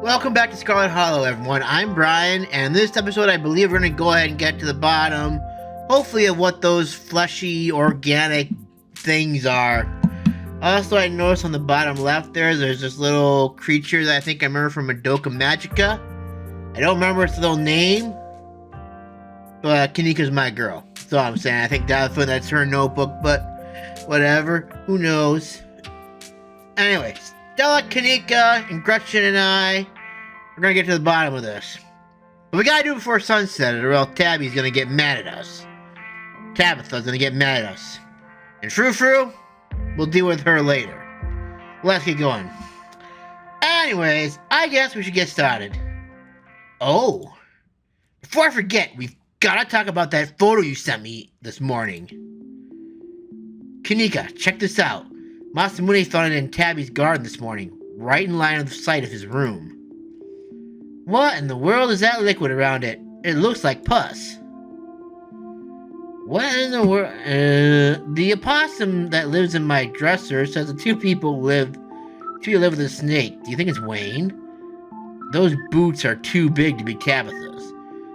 Welcome back to Scarlet Hollow, everyone. I'm Brian, and in this episode, I believe we're going to go ahead and get to the bottom, hopefully, of what those fleshy, organic things are. Also, I noticed on the bottom left there's this little creature that I think I remember from Madoka Magica. I don't remember its little name, but Kanika's my girl. That's all I'm saying. I think that's her notebook, but whatever. Who knows? Anyway, Stella, Kanika, and Gretchen and I are going to get to the bottom of this. But we got to do it before sunset, or else Tabby's going to get mad at us. Tabitha's going to get mad at us. And Frou-Frou, we'll deal with her later. Let's get going. Anyways, I guess we should get started. Oh, before I forget, we've got to talk about that photo you sent me this morning. Kanika, check this out. Masamune found it in Tabby's garden this morning, right in line of sight of his room. What in the world is that liquid around it? It looks like pus. What in the world? The opossum that lives in my dresser says the two people live with a snake. Do you think it's Wayne? Those boots are too big to be Tabitha's.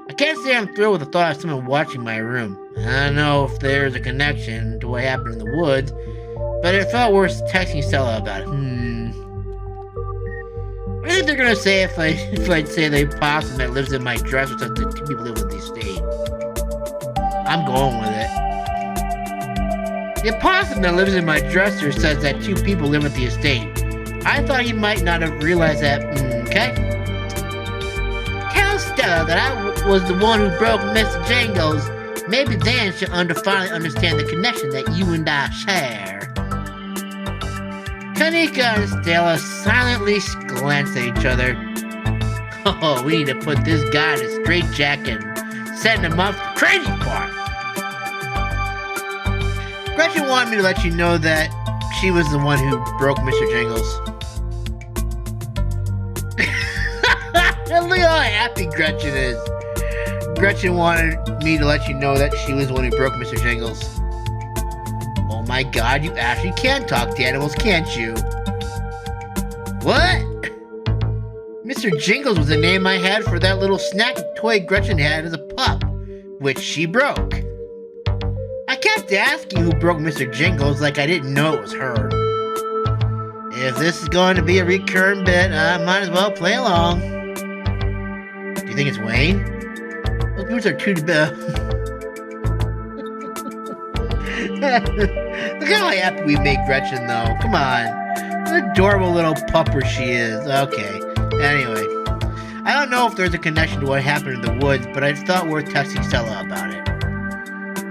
I can't say I'm thrilled with the thought of someone watching my room. I don't know if there's a connection to what happened in the woods, but it felt worse texting Stella about it. What do you think they're gonna say if I'd say the opossum that lives in my dresser says that two people live in the estate? I'm going with it. The opossum that lives in my dresser says that two people live at the estate. I thought he might not have realized that. Okay. Tell Stella that I was the one who broke Mr. Jingles. Maybe then she'll finally understand the connection that you and I share. Kanika and Stella silently glanced at each other. Oh, we need to put this guy in a straitjacket and send him up the crazy part. Gretchen wanted me to let you know that she was the one who broke Mr. Jingles. Look how happy Gretchen is. Gretchen wanted me to let you know that she was the one who broke Mr. Jingles. Oh my god, you actually can talk to animals, can't you? What? Mr. Jingles was the name I had for that little snack toy Gretchen had as a pup, which she broke. I kept asking who broke Mr. Jingles like I didn't know it was her. If this is going to be a recurring bit, I might as well play along. Do you think it's Wayne? Those boots are too big. Look how happy we made Gretchen, though. Come on. What an adorable little pupper she is. Okay. Anyway. I don't know if there's a connection to what happened in the woods, but I thought worth texting Stella about it.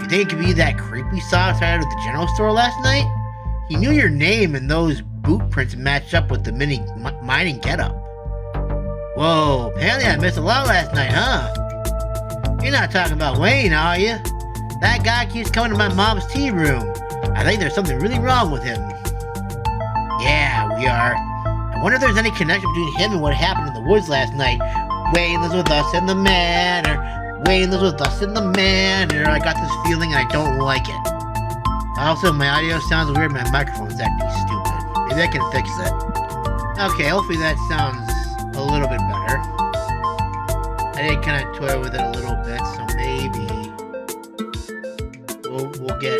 You think it could be that creep we saw outside of the general store last night? He knew your name, and those boot prints matched up with the mining getup. Whoa, apparently I missed a lot last night, huh? You're not talking about Wayne, are you? That guy keeps coming to my mom's tea room. I think there's something really wrong with him. Yeah, we are. I wonder if there's any connection between him and what happened in the woods last night. Wayne lives with us in the manor. Wayne lives with us in the manor. I got this feeling and I don't like it. Also, my audio sounds weird. My microphone's acting stupid. Maybe I can fix it. Okay, hopefully that sounds a little bit better. I did kind of toy with it a little bit, so maybe we'll get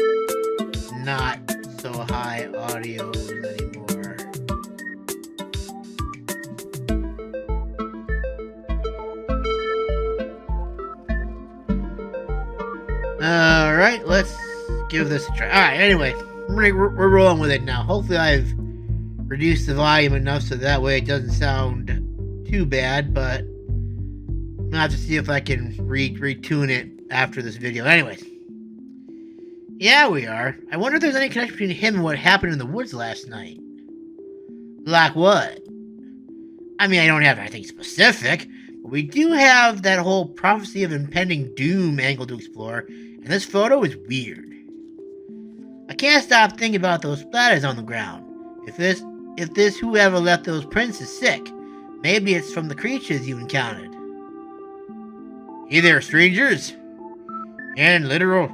not so high audios anymore. Alright, let's give this a try. Alright, anyway, we're rolling with it now. Hopefully I've reduced the volume enough so that way it doesn't sound too bad, but I'll have to see if I can retune it after this video. Anyways. Yeah, we are. I wonder if there's any connection between him and what happened in the woods last night. Like what? I mean, I don't have anything specific, but we do have that whole prophecy of impending doom angle to explore, and this photo is weird. I can't stop thinking about those splatters on the ground. If this whoever left those prints is sick, maybe it's from the creatures you encountered. Hey there, strangers. And literal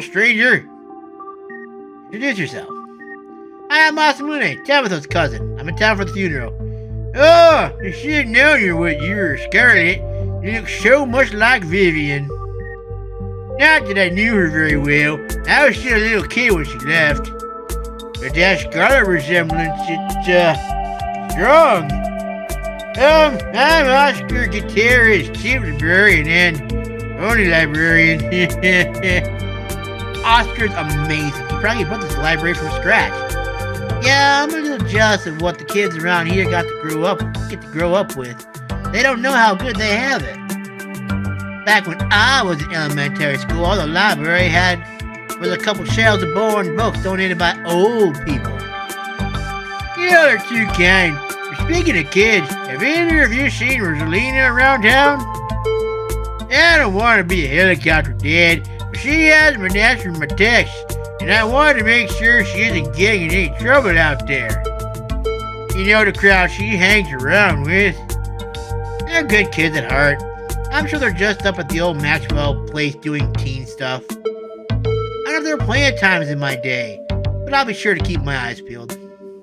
stranger. Introduce yourself. I am Masamune, Tabitha's cousin. I'm in town for the funeral. Oh, I should have known you were Scarlet. You look so much like Vivian. Not that I knew her very well. I was still a little kid when she left. But that Scarlet resemblance, it's, strong. I'm Oscar Gutierrez, chief librarian and only librarian. Oscar's amazing. He probably built this library from scratch. Yeah, I'm a little jealous of what the kids around here get to grow up with. They don't know how good they have it. Back when I was in elementary school, all the library had was a couple shelves of boring books donated by old people. You know, they're too kind. Speaking of kids, have either of you seen Rosalina around town? I don't want to be a helicopter dad, but she has been answering my texts, and I wanted to make sure she isn't getting in any trouble out there. You know the crowd she hangs around with. They're good kids at heart. I'm sure they're just up at the old Maxwell place doing teen stuff. I know there were plenty of times in my day, but I'll be sure to keep my eyes peeled.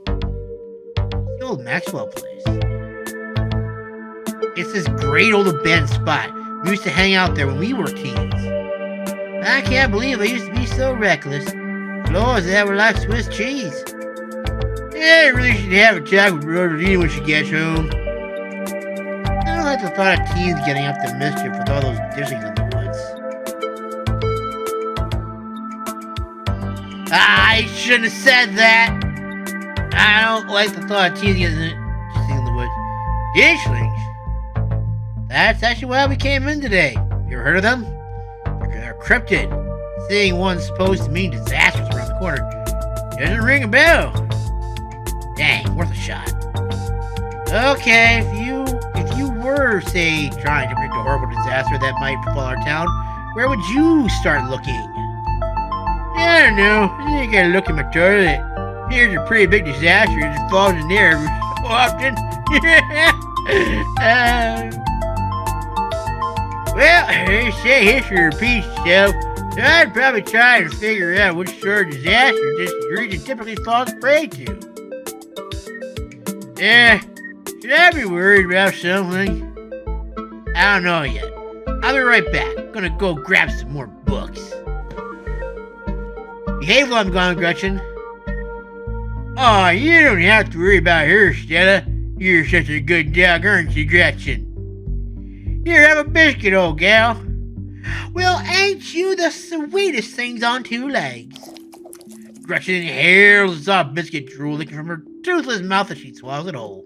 The old Maxwell place. It's this great old abandoned spot. We used to hang out there when we were teens. I can't believe I used to be so reckless. Floors that were like Swiss cheese. Yeah, I really should have a talk with Rosalina when she gets home. I don't like the thought of teens getting up to mischief with all those dishing in the woods. I shouldn't have said that. I don't like the thought of teens getting dishing in the woods. Dishlings? That's actually why we came in today. You ever heard of them? They're cryptid. Saying one's supposed to mean disasters around the corner doesn't ring a bell. Dang, worth a shot. Okay, if you were, say, trying to predict a horrible disaster that might befall our town, where would you start looking? I don't know. I think I gotta look in my toilet. Here's a pretty big disaster. It just falls in there every so often. Well, they say history repeats itself, so I'd probably try and figure out which sort of disaster this region typically falls prey to. Should I be worried about something? I don't know yet. I'll be right back. I'm gonna go grab some more books. Behave while I'm gone, Gretchen. Aw, you don't have to worry about her, Stella. You're such a good dog, aren't you, Gretchen? Here, have a biscuit, old gal. Well, ain't you the sweetest things on two legs? Gretchen inhales the soft biscuit drool leaking from her toothless mouth as she swallows it whole.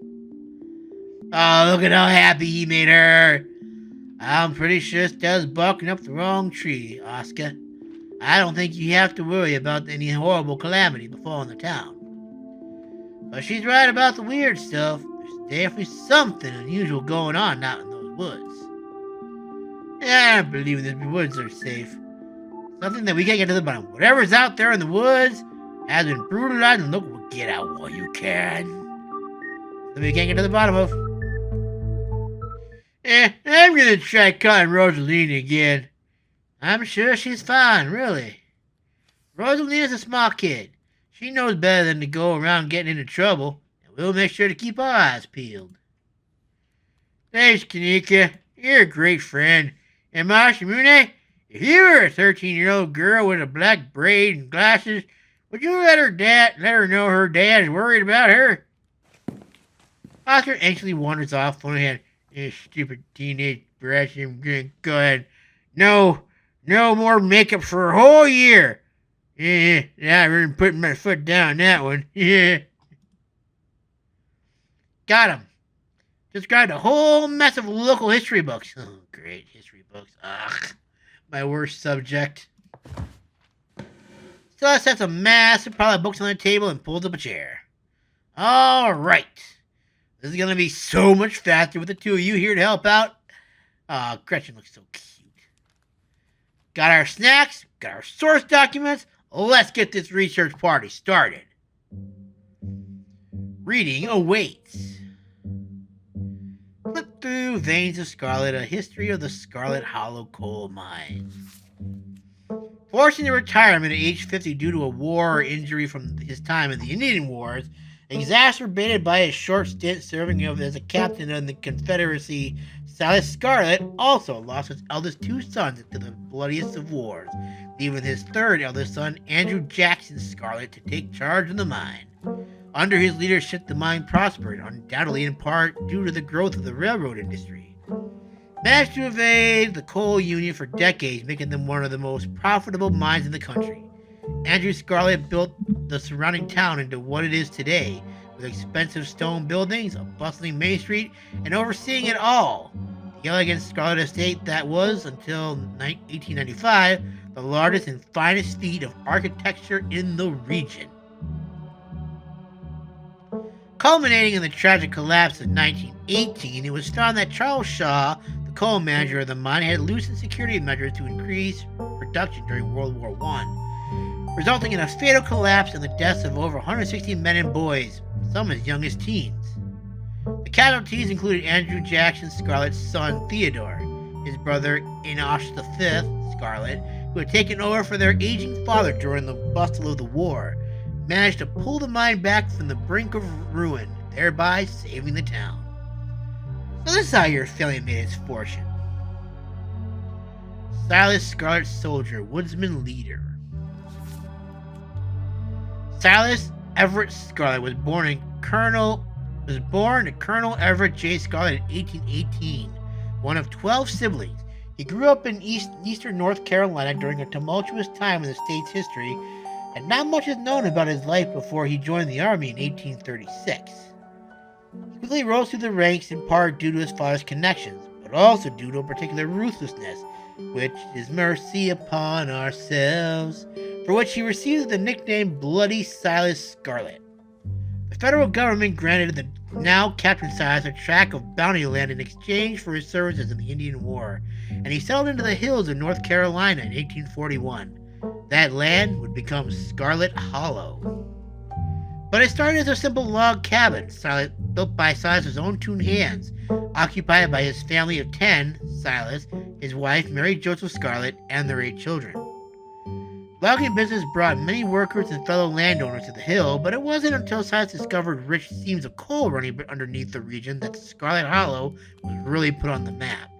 Oh, look at how happy he made her. I'm pretty sure Stella's barking up the wrong tree, Oscar. I don't think you have to worry about any horrible calamity befalling the town. But she's right about the weird stuff. There's definitely something unusual going on out in those woods. I don't believe the woods are safe. Something that we can't get to the bottom. Whatever's out there in the woods has been brutalized, and look, we'll get out while you can. Something we can't get to the bottom of. I'm gonna try calling Rosalina again. I'm sure she's fine, really. Rosalina's a smart kid. She knows better than to go around getting into trouble, and we'll make sure to keep our eyes peeled. Thanks, Kanika. You're a great friend. And Masamune, if you were a 13-year-old girl with a black braid and glasses, would you let her know her dad is worried about her? Oscar anxiously wanders off, on hand. Stupid teenage brat. Go ahead. No more makeup for a whole year. Yeah, I'm really putting my foot down on that one. Yeah. Got him. Described a whole mess of local history books. Oh, great history books. Ugh, my worst subject. Stella sets a massive pile of books on the table and pulls up a chair. All right. This is going to be so much faster with the two of you here to help out. Gretchen looks so cute. Got our snacks, got our source documents. Let's get this research party started. Reading awaits. Flip through Veins of Scarlet, a history of the Scarlet Hollow coal mine. Forced into retirement at age 50 due to a war or injury from his time in the Indian Wars, Exacerbated by his short stint serving as a captain in the Confederacy, Silas Scarlet also lost his eldest two sons to the bloodiest of wars, leaving his third eldest son, Andrew Jackson Scarlet, to take charge of the mine. Under his leadership, the mine prospered, undoubtedly in part due to the growth of the railroad industry. Managed to evade the coal union for decades, making them one of the most profitable mines in the country. Andrew Scarlet built the surrounding town into what it is today, with expensive stone buildings, a bustling Main Street, and overseeing it all, the elegant Scarlet estate that was, until 1895, the largest and finest feat of architecture in the region. Culminating in the tragic collapse of 1918, it was found that Charles Shaw, the coal manager of the mine, had loosened security measures to increase production during World War I, resulting in a fatal collapse and the deaths of over 160 men and boys, some as young as teens. The casualties included Andrew Jackson Scarlet's son Theodore, his brother Enoch V Scarlet, who had taken over for their aging father during the bustle of the war, managed to pull the mine back from the brink of ruin, thereby saving the town. So this is how your family made its fortune. Silas Scarlet Soldier, Woodsman Leader. Silas Everett Scarlet was born to Colonel Everett J. Scarlet in 1818, one of 12 siblings. He grew up in eastern North Carolina during a tumultuous time in the state's history, and not much is known about his life before he joined the Army in 1836. He quickly rose through the ranks in part due to his father's connections, but also due to a particular ruthlessness, which is mercy upon ourselves, for which he received the nickname Bloody Silas Scarlet. The federal government granted the now Captain Silas a tract of bounty land in exchange for his services in the Indian War, and he settled into the hills of North Carolina in 1841. That land would become Scarlet Hollow. But it started as a simple log cabin, built by Silas's own two hands, occupied by his family of 10, Silas, his wife Mary Joseph Scarlet, and their 8 children. Logging business brought many workers and fellow landowners to the hill, but it wasn't until Silas discovered rich seams of coal running underneath the region that Scarlet Hollow was really put on the map.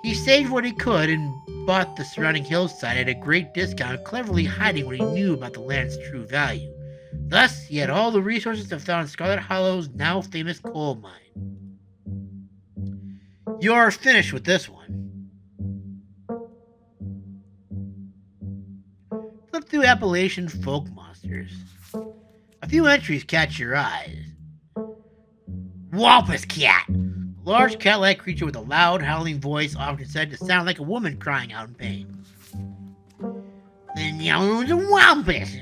He saved what he could and bought the surrounding hillside at a great discount, cleverly hiding what he knew about the land's true value. Thus, he had all the resources to found Scarlet Hollow's now famous coal mine. You're finished with this one. Flip through Appalachian folk monsters. A few entries catch your eyes. Wampus Cat. A large cat-like creature with a loud, howling voice, often said to sound like a woman crying out in pain. The Wampus.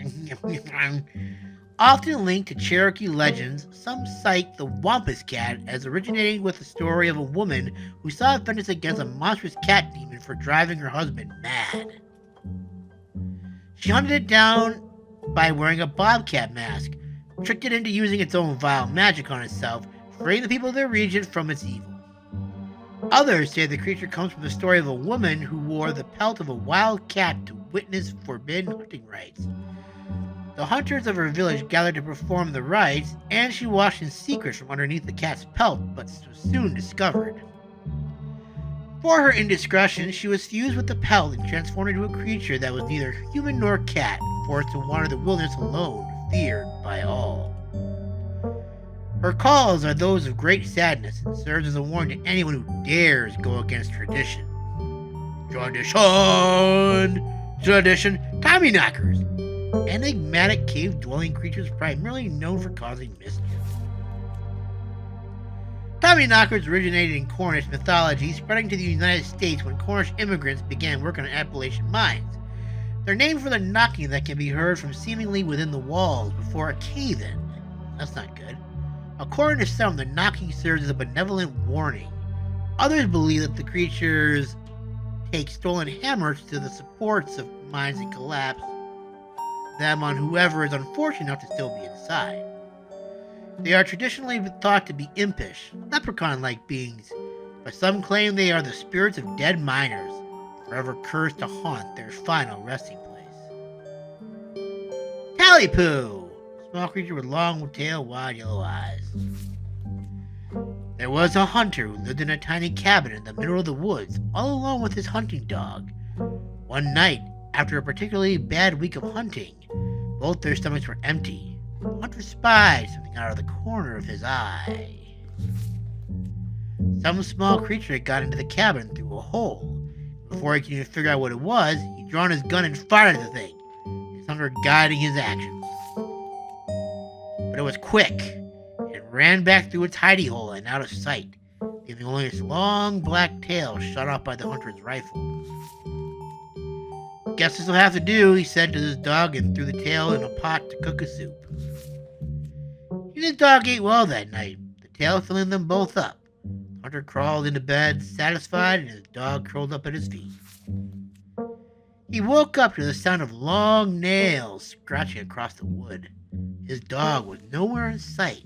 Often linked to Cherokee legends, some cite the Wampus Cat as originating with the story of a woman who sought vengeance against a monstrous cat demon for driving her husband mad. She hunted it down by wearing a bobcat mask, tricked it into using its own vile magic on itself, freeing the people of the region from its evil. Others say the creature comes from the story of a woman who wore the pelt of a wild cat to witness forbidden hunting rites. The hunters of her village gathered to perform the rites, and she watched in secret from underneath the cat's pelt, but was soon discovered. For her indiscretion, she was fused with the pelt and transformed into a creature that was neither human nor cat, forced to wander the wilderness alone, feared by all. Her calls are those of great sadness and serves as a warning to anyone who dares go against tradition. Tradition, Tommyknockers. Enigmatic cave-dwelling creatures primarily known for causing mischief. Tommyknockers originated in Cornish mythology, spreading to the United States when Cornish immigrants began work on Appalachian mines. They're named for the knocking that can be heard from seemingly within the walls before a cave-in. That's not good. According to some, the knocking serves as a benevolent warning. Others believe that the creatures take stolen hammers to the supports of mines and collapse them on whoever is unfortunate enough to still be inside. They are traditionally thought to be impish, leprechaun-like beings, but some claim they are the spirits of dead miners, forever cursed to haunt their final resting place. Tally-poo! small creature with long tail, wide yellow eyes. There was a hunter who lived in a tiny cabin in the middle of the woods, all alone with his hunting dog. One night, after a particularly bad week of hunting, both their stomachs were empty. The hunter spied something out of the corner of his eye. Some small creature had got into the cabin through a hole. Before he could even figure out what it was, he'd drawn his gun and fired at the thing, his hunger guiding his actions. But it was quick. It ran back through its hidey hole and out of sight, leaving only its long black tail shot off by the hunter's rifle. Guess this'll have to do, he said to his dog and threw the tail in a pot to cook a soup. He and his dog ate well that night, the tail filling them both up. The hunter crawled into bed, satisfied, and his dog curled up at his feet. He woke up to the sound of long nails scratching across the wood. His dog was nowhere in sight,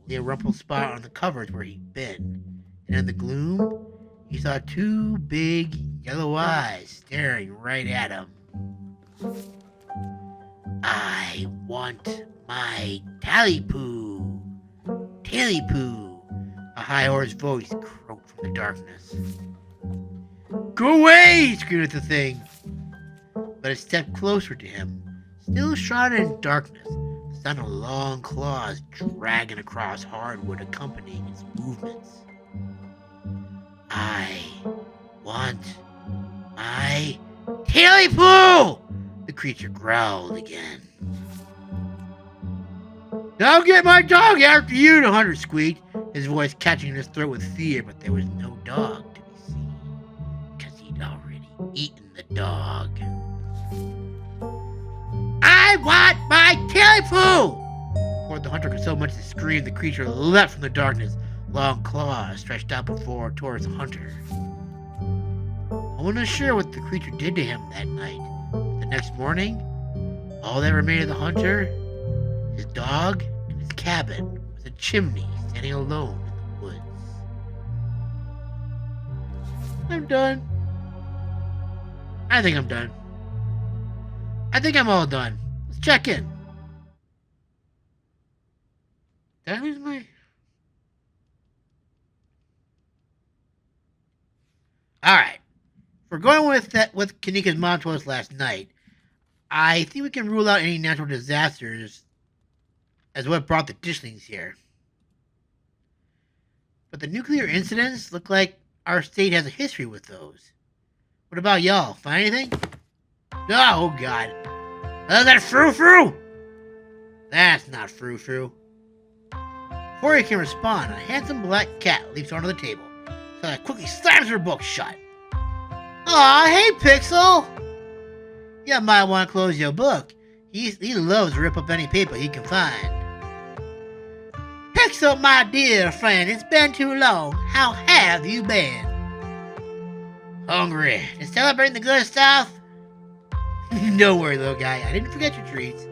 only a rumpled spot on the covers where he'd been. And in the gloom, he saw two big yellow eyes staring right at him. I want my tally-poo, taily-poo, a high-hoarse voice croaked from the darkness. Go away, screamed at the thing. But it stepped closer to him, still shrouded in darkness, the sound of long claws dragging across hardwood accompanying its movements. I want my taily-poo! The creature growled again. I'll get my dog after you, the hunter squeaked, his voice catching in his throat with fear, but there was no dog to be seen, because he'd already eaten the dog. I want my taily-poo! Before the hunter could so much as scream, the creature leapt from the darkness, long claws stretched out before towards the hunter. No one was sure what the creature did to him that night. The next morning, all that remained of the hunter, his dog, and his cabin was a chimney standing alone in the woods. I'm done. I think I'm done. I think I'm all done. Let's check in. Did I lose my... Alright. We're going with that with Kanika's mom told us last night. I think we can rule out any natural disasters as what brought the Dishlings here. But the nuclear incidents look like our state has a history with those. What about y'all? Find anything? Oh, God. Oh, that frou-frou! That's not frou-frou. Before he can respond, a handsome black cat leaps onto the table, so it quickly slams her book shut. Aw, hey, Pixel! You might want to close your book. He loves to rip up any paper he can find. Pixel, my dear friend, it's been too long. How have you been? Hungry. And celebrating the good stuff? Don't worry, little guy. I didn't forget your treats.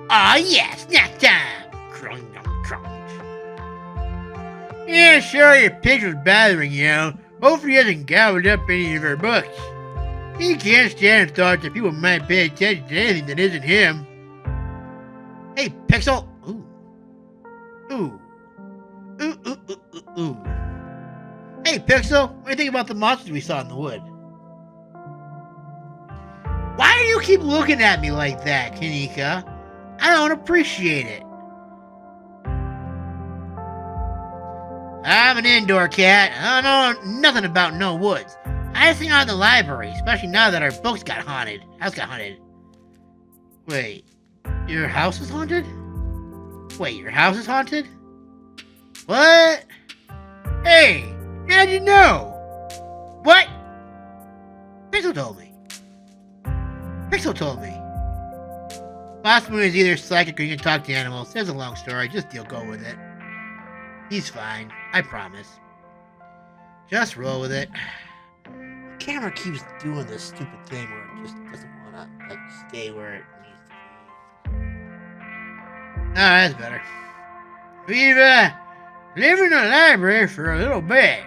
Aw, yeah, snack time! Crunch, crunch. Yeah, sure, your picture's bothering you. Hopefully he hasn't gobbled up any of her books. He can't stand the thought that people might pay attention to anything that isn't him. Hey, Pixel! Ooh. Ooh. Ooh, ooh, ooh, ooh, ooh. Hey, Pixel, what do you think about the monsters we saw in the wood? Why do you keep looking at me like that, Kanika? I don't appreciate it. I'm an indoor cat. I don't know nothing about no woods. I just hang out in the library, especially now that our books got haunted. House got haunted. Wait, your house is haunted? Wait, your house is haunted? What? Hey, how'd you know? What? Pixel told me. Pixel told me. Boss Moon is either psychic or you can talk to animals. There's a long story, just deal go with it. He's fine, I promise. Just roll with it. The camera keeps doing this stupid thing where it just doesn't want to like stay where it needs to be. Ah, that's better. We've lived in the library for a little bit.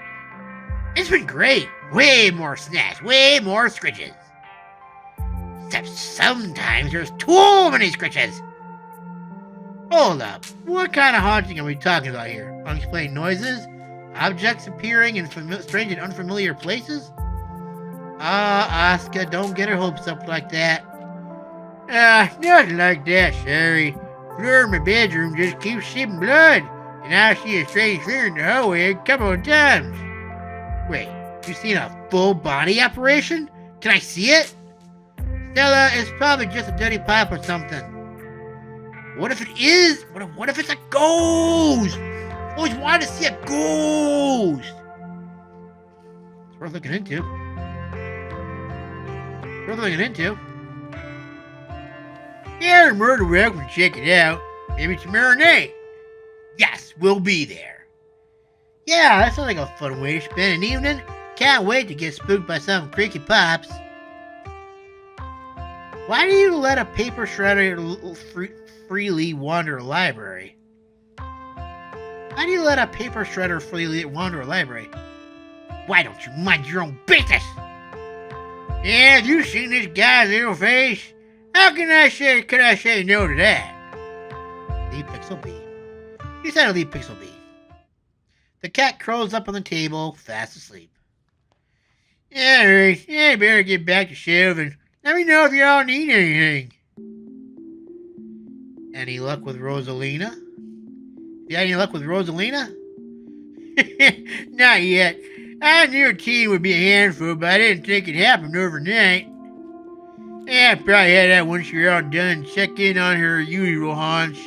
It's been great. Way more snacks, way more scritches. Except sometimes there's too many scritches. Hold up. What kind of haunting are we talking about here? Unexplained noises? Objects appearing in strange and unfamiliar places? Oscar, don't get her hopes up like that. Nothing like that, sorry. Floor of my bedroom just keeps shipping blood, and I see a strange figure in the hallway a couple of times. Wait, you seen a full body apparition? Can I see it? Stella, it's probably just a dirty pipe or something. What if it is? What if it's a ghost? I always wanted to see a ghost. It's worth looking into. Yeah, the murder rep can check it out. Maybe tomorrow night. Yes, we'll be there. Yeah, that sounds like a fun way to spend an evening. Can't wait to get spooked by some creaky pops. Why do you let a paper shredder freely wander a library? Why do you let a paper shredder freely wander a library? Why don't you mind your own business? Yeah, have you seen this guy's little face? How could I say no to that? Leave Pixel be. You said to leave Pixel be. The cat curls up on the table, fast asleep. Alright, I better get back to shelving. Let me know if you all need anything. Any luck with Rosalina? You got any luck with Rosalina? Not yet. I knew a teen would be a handful, but I didn't think it happened overnight. Yeah, I probably had that once you're all done. Check in on her usual haunch.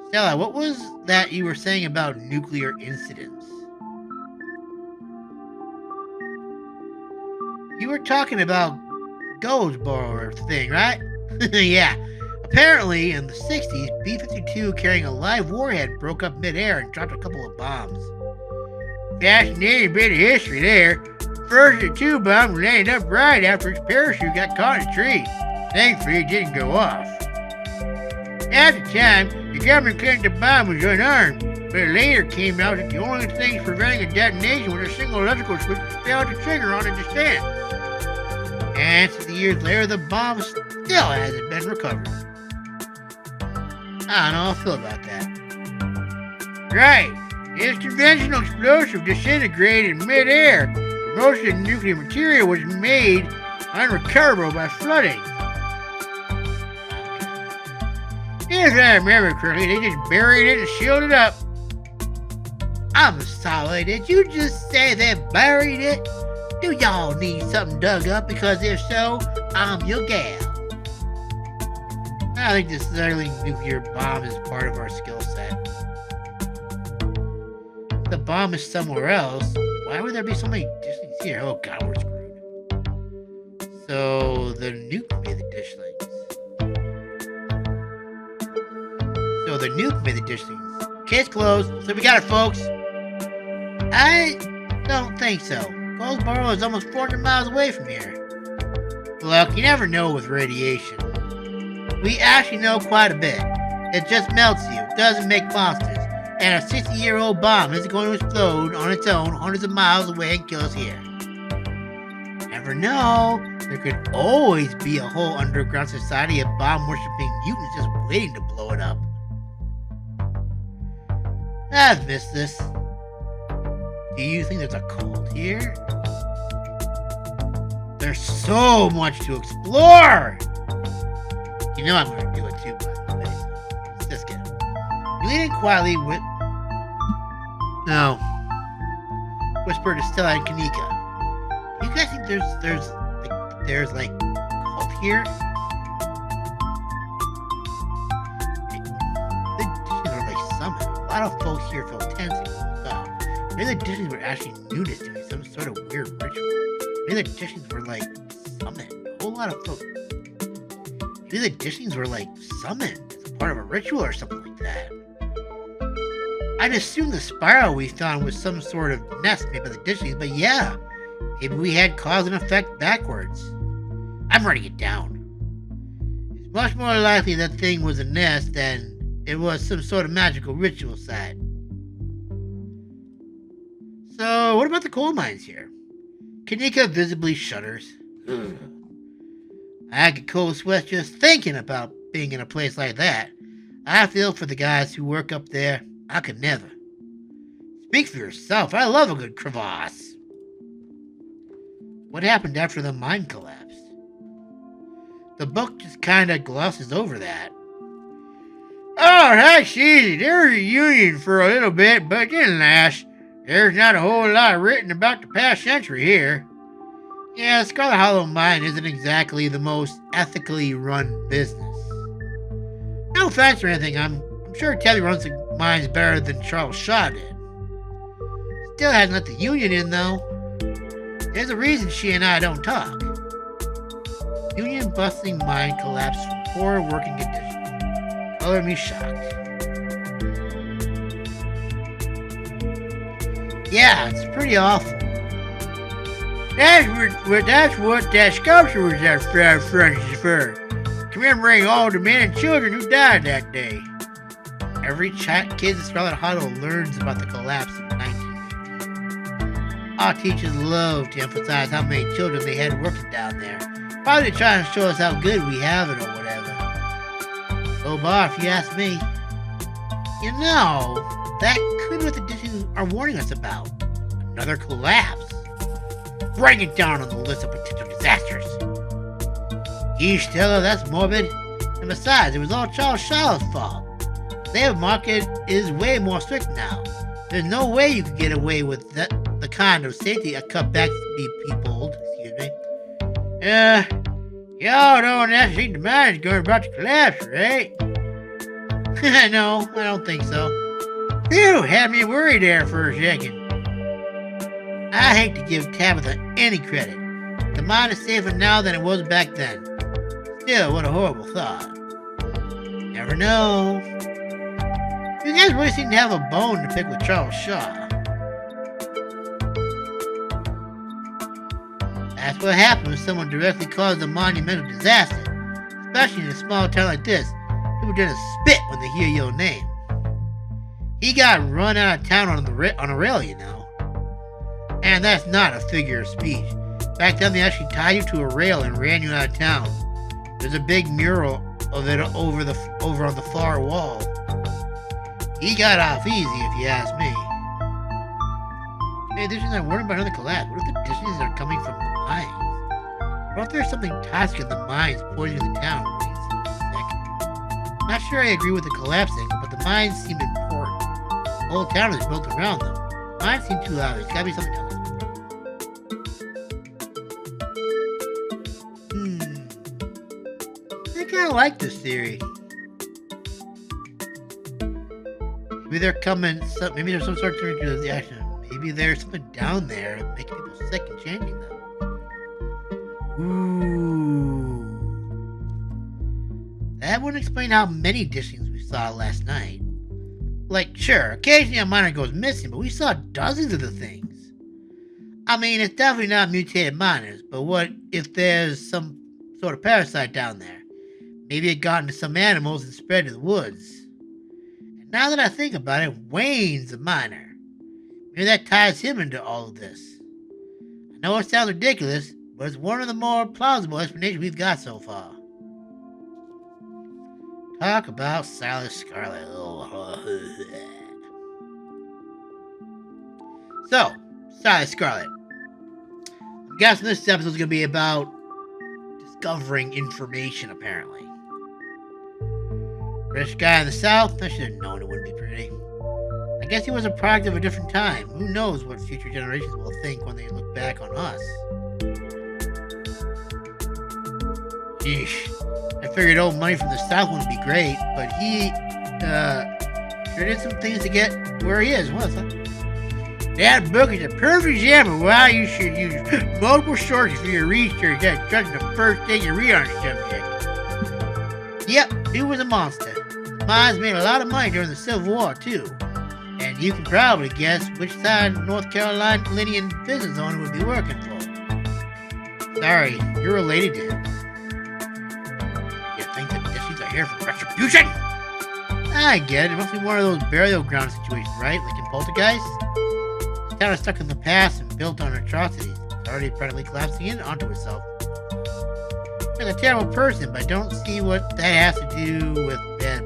Stella, what was that you were saying about nuclear incidents? You were talking about Goldsboro thing, right? Yeah. Apparently, in the 60s, B-52 carrying a live warhead broke up midair and dropped a couple of bombs. Fascinating bit of history there. First of the two bombs landed up right after his parachute got caught in a tree. Thankfully, it didn't go off. At the time, the government claimed the bomb was unarmed, but it later came out that the only things preventing a detonation was a single electrical switch that failed to trigger on a descent. And 60 years later, the bomb still hasn't been recovered. I don't know how I feel about that. Right. This conventional explosive disintegrated in midair. Most of the nuclear material was made unrecoverable by flooding. If I remember correctly, they just buried it and sealed it up. I'm sorry, did you just say they buried it? Do y'all need something dug up? Because if so, I'm your gal. I think this sterling nuclear bomb is part of our skill set. If the bomb is somewhere else, why would there be so many dishlings here? Oh god, we're screwed. So, the nuke made the dishlings. Case closed. So we got it, folks. I don't think so. Goldsboro is almost 400 miles away from here. Look, you never know with radiation. We actually know quite a bit. It just melts you, doesn't make monsters. And a 60-year-old bomb isn't going to explode on its own hundreds of miles away and kill us here. Never know. There could always be a whole underground society of bomb-worshipping mutants just waiting to blow it up. I've missed this. Do you think there's a cult here? There's so much to explore! You know I'm gonna do it too, by the way, so let's just get it. You lean in quietly with... No. Whisper to Stella and Kanika. You guys think there's like a cult here? A lot of folks here feel tense and closed off. Maybe the Disneys were actually nudists doing some sort of weird ritual. Maybe the Disneys were like summoned. A whole lot of folks. Maybe the Disneys were like summoned as a part of a ritual or something like that. I'd assume the spiral we found was some sort of nest made by the Disneys, but yeah, maybe we had cause and effect backwards. I'm writing it down. It's much more likely that thing was a nest than it was some sort of magical ritual site. So, what about the coal mines here? Kanika visibly shudders. I get cold sweats just thinking about being in a place like that. I feel for the guys who work up there. I could never. Speak for yourself. I love a good crevasse. What happened after the mine collapsed? The book just kind of glosses over that. Oh, that's easy. There was a union for a little bit, but it didn't last. There's not a whole lot written about the past century here. Yeah, Scarlet Hollow Mine isn't exactly the most ethically run business. No offense or anything, I'm sure Tabby runs the mines better than Charles Shaw did. Still hasn't let the union in, though. There's a reason she and I don't talk. Union-busting mine collapsed from poor working conditions. Color me shocked. Yeah, it's pretty awful. That's what that sculpture was there for. Commemorating all the men and children who died that day. Every kid in Scarlet Hollow learns about the collapse in 1950. Our teachers love to emphasize how many children they had working down there. Probably trying to show us how good we have it or whatever. So, Bar, if you ask me, you know, that could be what the dishes are warning us about. Another collapse. Bring it down on the list of potential disasters. Yeesh, Stella, that's morbid. And besides, it was all Charles Shaw's fault. The labor market is way more strict now. There's no way you could get away with the kind of safety a cutback people, y'all don't actually think the mine is going about to collapse, right? No, I don't think so. Phew, had me worried there for a second. I hate to give Tabitha any credit. The mine is safer now than it was back then. Still, what a horrible thought. Never know. You guys really seem to have a bone to pick with Charles Shaw. That's what happens when someone directly causes a monumental disaster. Especially in a small town like this. People are gonna spit when they hear your name. He got run out of town on a rail, you know. And that's not a figure of speech. Back then they actually tied you to a rail and ran you out of town. There's a big mural of it over on the far wall. He got off easy, if you ask me. Hey, Dishes are worried about another collapse. What if the dishes are coming from the mines? What if there's something toxic in the mines poisoning the town? I'm not sure I agree with the collapsing, but the mines seem important. The whole town is built around them. Mines seem too loud. There's gotta be something else. I kinda like this theory. Maybe they're coming, maybe there's some sort of turning to the action. Maybe there's something down there making people sick and changing them. Ooh. That wouldn't explain how many dishings we saw last night. Like, sure, occasionally a miner goes missing, but we saw dozens of the things. I mean, it's definitely not mutated miners, but what if there's some sort of parasite down there? Maybe it got into some animals and spread to the woods. And now that I think about it, Wayne's a miner. Maybe that ties him into all of this. I know it sounds ridiculous, but it's one of the more plausible explanations we've got so far. Talk about Scarlet. So, Scarlet. I'm guessing this episode is going to be about discovering information, apparently. Rich guy in the South? I should have known it wouldn't be pretty. I guess he was a product of a different time. Who knows what future generations will think when they look back on us. Yeesh. I figured old money from the South wouldn't be great, but he, sure did some things to get where he is, wasn't it? That book is a perfect example of why you should use multiple sources for your research instead of trusting the first thing you read on a subject. Yep, he was a monster. Mines made a lot of money during the Civil War, too. And you can probably guess which side of North Carolinian business owner would be working for. Sorry, you're related to him. You think the dishes are here for retribution? I get it. It must be one of those burial ground situations, right? Like in Poltergeist? It's kind of stuck in the past and built on atrocities. It's already practically collapsing in onto itself. Like a terrible person, but I don't see what that has to do with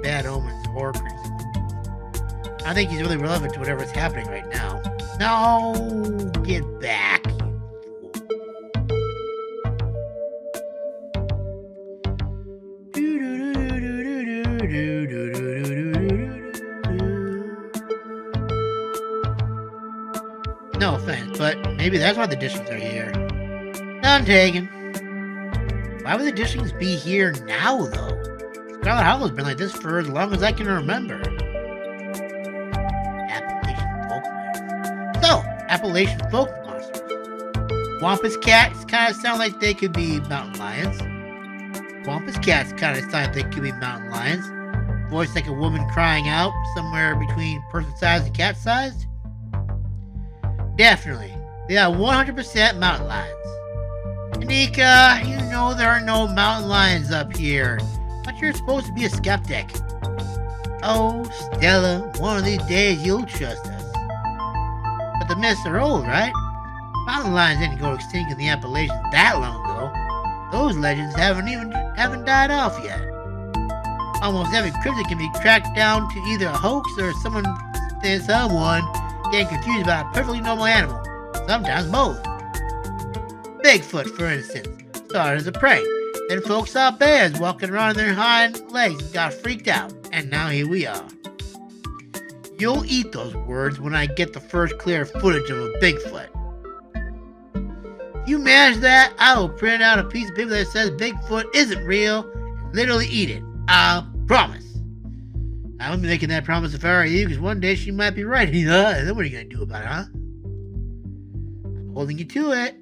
bad omens horror criticism. I think he's really relevant to whatever's happening right now. No, get back, No offense, but maybe that's why the Dishlings are here. None taken. Why would the Dishlings be here now, though? Scarlet Hollow's been like this for as long as I can remember. Appalachian folk monsters. So, Appalachian folk monsters. Wampus cats kind of sound like they could be mountain lions. Wampus cats kind of sound like they could be mountain lions. Voice like a woman crying out, somewhere between person-sized and cat-sized. Definitely. They are 100% mountain lions. Anika, you know there are no mountain lions up here. But you're supposed to be a skeptic. Oh, Stella, one of these days you'll trust us. But the myths are old, right? Mountain lions didn't go extinct in the Appalachians that long ago. Those legends haven't died off yet. Almost every cryptid can be tracked down to either a hoax or someone getting confused about a perfectly normal animal. Sometimes both. Bigfoot, for instance, started as a prank. Then folks saw bears walking around on their hind legs and got freaked out. And now here we are. You'll eat those words when I get the first clear footage of a Bigfoot. If you manage that, I will print out a piece of paper that says Bigfoot isn't real and literally eat it. I promise. I wouldn't be making that promise if I were you, because one day she might be right. Then what are you going to do about it, huh? I'm holding you to it.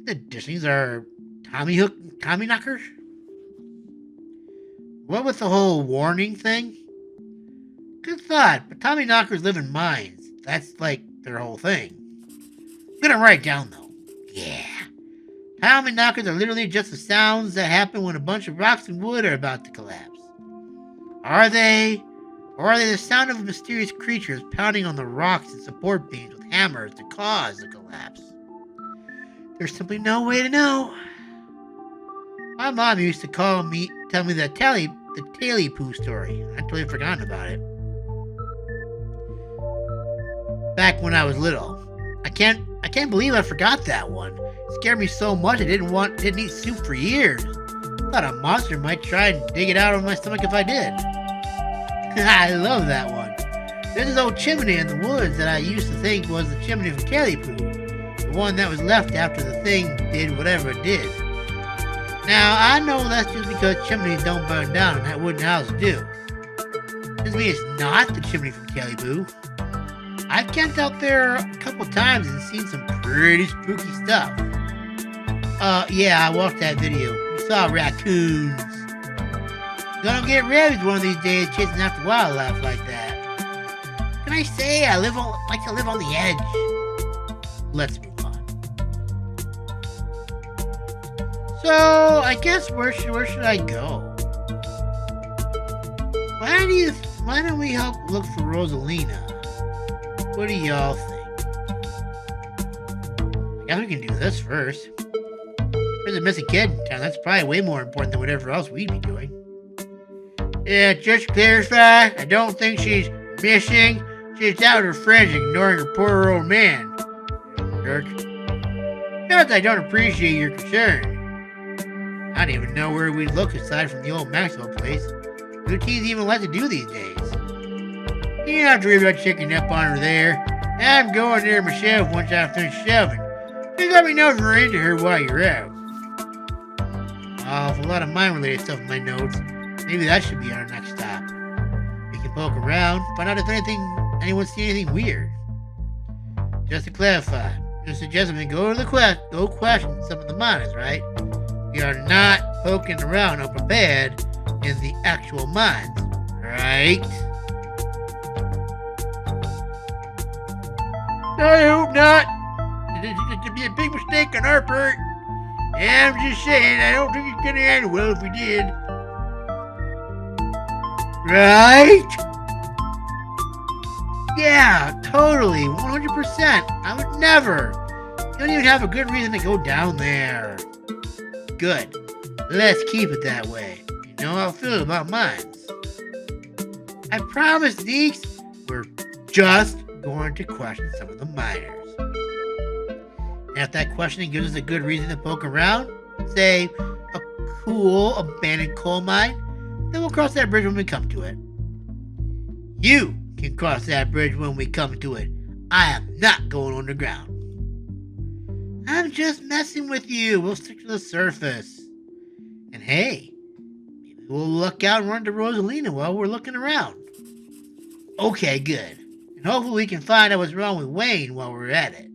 The Dishlings are Tommy knockers? What with the whole warning thing? Good thought, but Tommy knockers live in mines. That's like their whole thing. I'm gonna write it down though. Yeah. Tommy knockers are literally just the sounds that happen when a bunch of rocks and wood are about to collapse. Are they? Or are they the sound of mysterious creatures pounding on the rocks and support beams with hammers to cause the collapse? There's simply no way to know. My mom used to tell me the Taily Poo story. I totally forgotten about it. Back when I was little. I can't believe I forgot that one. It scared me so much I didn't eat soup for years. Thought a monster might try and dig it out of my stomach if I did. I love that one. There's this old chimney in the woods that I used to think was the chimney from Taily Poo. The one that was left after the thing did whatever it did. Now, I know that's just because chimneys don't burn down and that wooden houses do. Doesn't mean it's not the chimney from Taily Poo. I've camped out there a couple times and seen some pretty spooky stuff. Yeah, I watched that video. You saw raccoons. Gonna get rabies one of these days chasing after wildlife like that. Can I say I like to live on the edge? Let's move on. So, I guess where should I go? Why don't we help look for Rosalina? What do y'all think? I guess we can do this first. There's a missing kid in town. That's probably way more important than whatever else we'd be doing. Yeah, just to clarify, I don't think she's missing. She's out with her friends ignoring her poor old man. Jerk. Not that I don't appreciate your concern. I don't even know where we'd look aside from the old Maxwell place. Who teens even like to do these days? You don't have to worry about checking up on her there. I'm going there myself once I finish shelving. Just let me know if you're into her while you're out. A lot of mind-related stuff in my notes. Maybe that should be our next stop. We can poke around, find out if anyone see anything weird. Just to clarify, you're suggesting we go question some of the miners, right? We are not poking around unprepared in the actual mines, right? I hope not. It'd be a big mistake on our part. I'm just saying, I don't think it's gonna end well if we did. Right? Yeah, totally, 100%. I would never. You don't even have a good reason to go down there. Good. Let's keep it that way. You know how I feel about mines. I promise, Deeks. We're just going to question some of the miners. And if that questioning gives us a good reason to poke around, say a cool abandoned coal mine, then we'll cross that bridge when we come to it. You can cross that bridge when we come to it. I am not going underground. I'm just messing with you. We'll stick to the surface. And hey, maybe we'll look out and run to Rosalina while we're looking around. Okay, good. And hopefully we can find out what's wrong with Wayne while we're at it.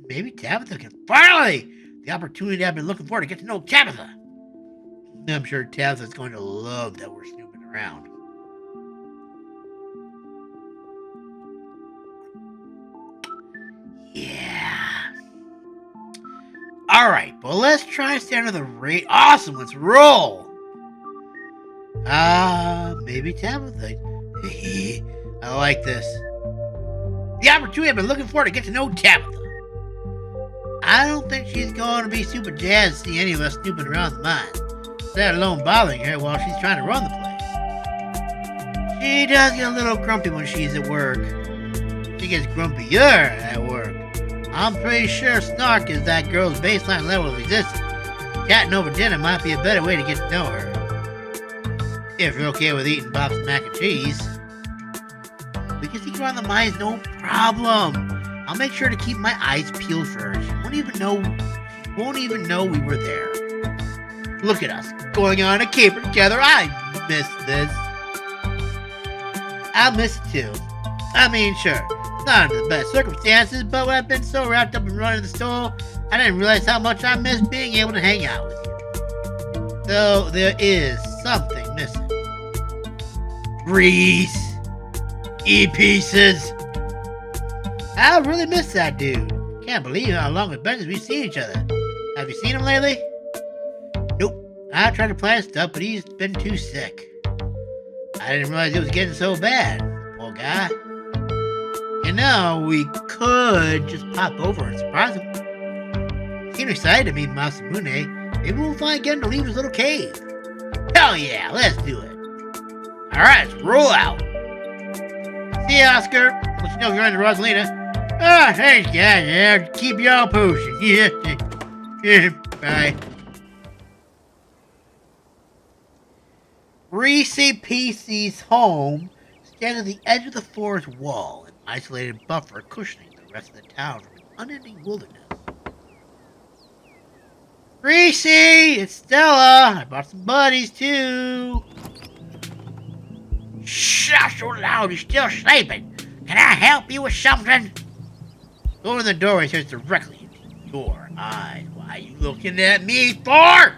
Maybe Tabitha can finally! The opportunity I've been looking for to get to know Tabitha. I'm sure Tabitha's going to love that we're snooping around. Yeah. Alright, but let's try and stay under the rate. Awesome, let's roll! Maybe Tabitha. I like this. The opportunity I've been looking for to get to know Tabitha. I don't think she's going to be super jazzed to see any of us snooping around the mine, let alone bothering her while she's trying to run the place. She does get a little grumpy when she's at work. She gets grumpier at work. I'm pretty sure snark is that girl's baseline level of existence. Chatting over dinner might be a better way to get to know her. If you're okay with eating Bob's mac and cheese. We can sneak around the mines, no problem. I'll make sure to keep my eyes peeled for her. She won't even know we were there. Look at us, going on a caper together. I miss this. I'll miss it too. I mean, sure, it's not under the best circumstances, but when I've been so wrapped up in running the store, I didn't realize how much I missed being able to hang out with you. Though there is something missing. Reese. E-pieces. I really miss that dude. Can't believe how long it's been since we've seen each other. Have you seen him lately? Nope. I tried to plan stuff, but he's been too sick. I didn't realize it was getting so bad. Poor guy. You know, we could just pop over and surprise him. Seemed excited to meet Masamune. Maybe we'll finally get him to leave his little cave. Hell yeah, let's do it. Alright, let's roll out. See ya, Oscar. Let you know if you're in the Rosalina. Ah, thanks, guys. Yeah, keep y'all posted. Yeah. Bye. Reese PC's home stands at the edge of the forest wall, an isolated buffer cushioning the rest of the town from an unending wilderness. Reese, it's Stella. I brought some buddies too. Shh, not so loud. He's still sleeping. Can I help you with something? Go in the doorway stares directly into your eyes. Why are you looking at me for?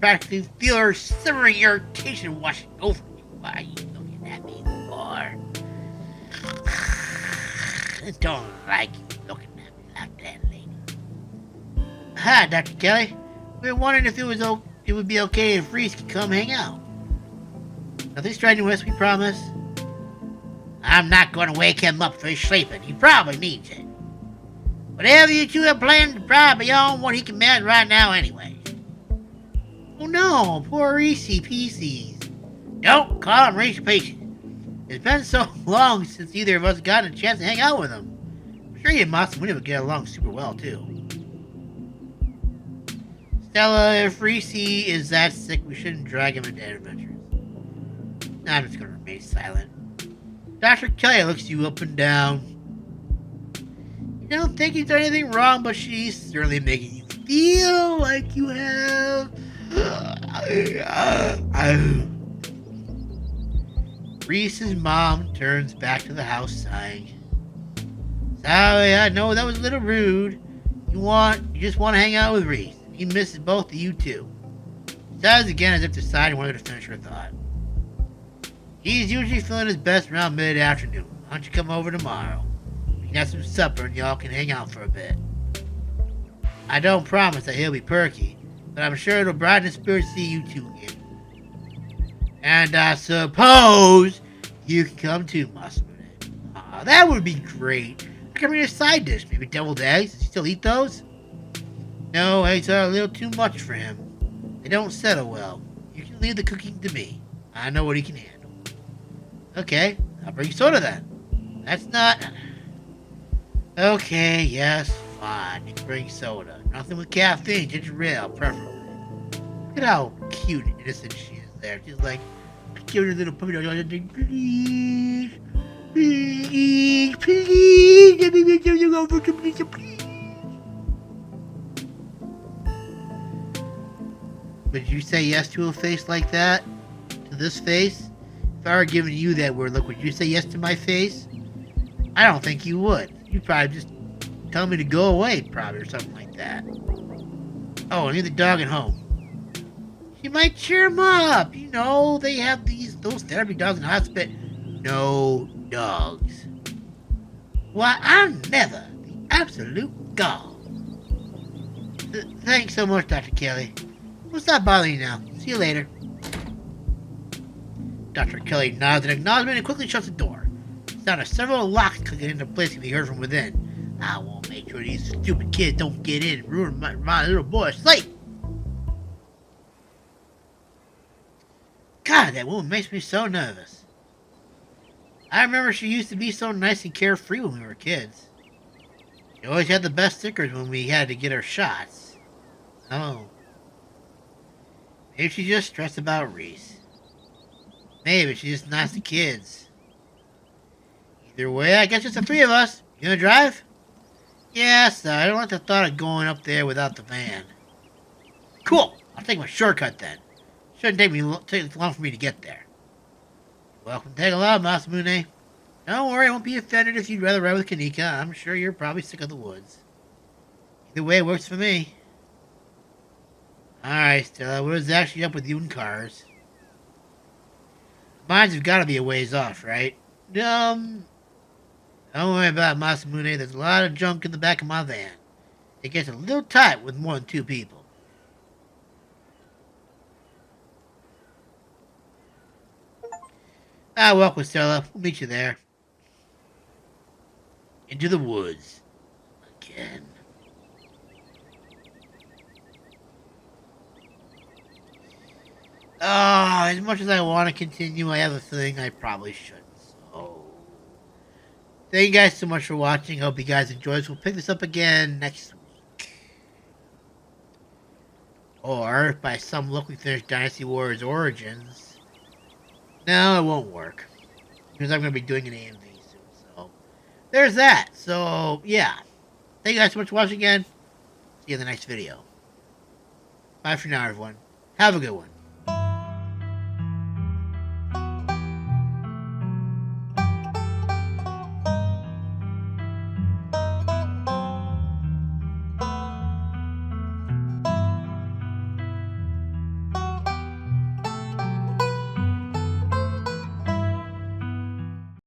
Practically feel her simmering irritation washing over me. Why are you looking at me for? I don't like you looking at me like that, lady. Hi, Dr. Kelly. We were wondering if it would be okay if Reese could come hang out. Nothing strenuous, we promise. I'm not going to wake him up for his sleeping. He probably needs it. Whatever you two have planned is probably beyond what he can manage right now anyway. Oh no, poor Reese Pieces. Don't call him Reese Pieces. It's been so long since either of us got a chance to hang out with him. I'm sure he and Masamune would get along super well too. Stella, if Reese is that sick, we shouldn't drag him into adventures. I'm just going to remain silent. Dr. Kelly looks you up and down. You don't think he's done anything wrong, but she's certainly making you feel like you have. Reese's mom turns back to the house sighing. Sorry, I know that was a little rude. You just want to hang out with Reese. He misses both of you too. Sighs again as if deciding whether to finish her thought. He's usually feeling his best around mid-afternoon. Why don't you come over tomorrow? We can have some supper and y'all can hang out for a bit. I don't promise that he'll be perky, but I'm sure it'll brighten his spirit to see you two again. And I suppose you can come too, Masamune. That would be great. I can bring a side dish, maybe deviled eggs. Does he still eat those? No, eggs are a little too much for him. They don't settle well. You can can leave the cooking to me. I know what he can handle. Okay, I'll bring soda then. That's not... Okay, yes, fine. You can bring soda. Nothing with caffeine, ginger ale, preferably. Look at how cute and innocent she is there. She's like, give her a little puppy dog. Please, please, please, let me make you go for please. Would you say yes to a face like that? To this face? If I were giving you that weird look, would you say yes to my face? I don't think you would. You'd probably just tell me to go away, probably, or something like that. Oh, I need the dog at home. You might cheer him up. You know, they have those therapy dogs in the hospital. No dogs. Why, I'm never the absolute gall. Thanks so much, Dr. Kelly. We'll stop bothering you now. See you later. Dr. Kelly nods in acknowledgement and quickly shuts the door. The sound of several locks clicking into place can be heard from within. I will make sure these stupid kids don't get in and ruin my little boy's sleep. God, that woman makes me so nervous. I remember she used to be so nice and carefree when we were kids. She always had the best stickers when we had to get our shots. Oh. Maybe she's just stressed about Reese. Maybe she's just nice to kids. Either way, I guess it's the three of us. You gonna drive? Yes, I don't like the thought of going up there without the van. Cool. I'll take my shortcut then. Shouldn't take long for me to get there. Welcome to take a lot, Masamune. Don't worry, I won't be offended if you'd rather ride with Kanika. I'm sure you're probably sick of the woods. Either way, it works for me. Alright, Stella, what is actually up with you and cars? Mines have got to be a ways off, right? Don't worry about Masamune. There's a lot of junk in the back of my van. It gets a little tight with more than 2 people. Welcome, Stella. We'll meet you there. Into the woods. Again. As much as I want to continue, I have a feeling I probably shouldn't. So, thank you guys so much for watching. Hope you guys enjoyed. We'll pick this up again next week. Or, by some luck, we finish Dynasty Warriors Origins. No, it won't work. Because I'm going to be doing an AMV soon. So, there's that. So, yeah. Thank you guys so much for watching again. See you in the next video. Bye for now, everyone. Have a good one.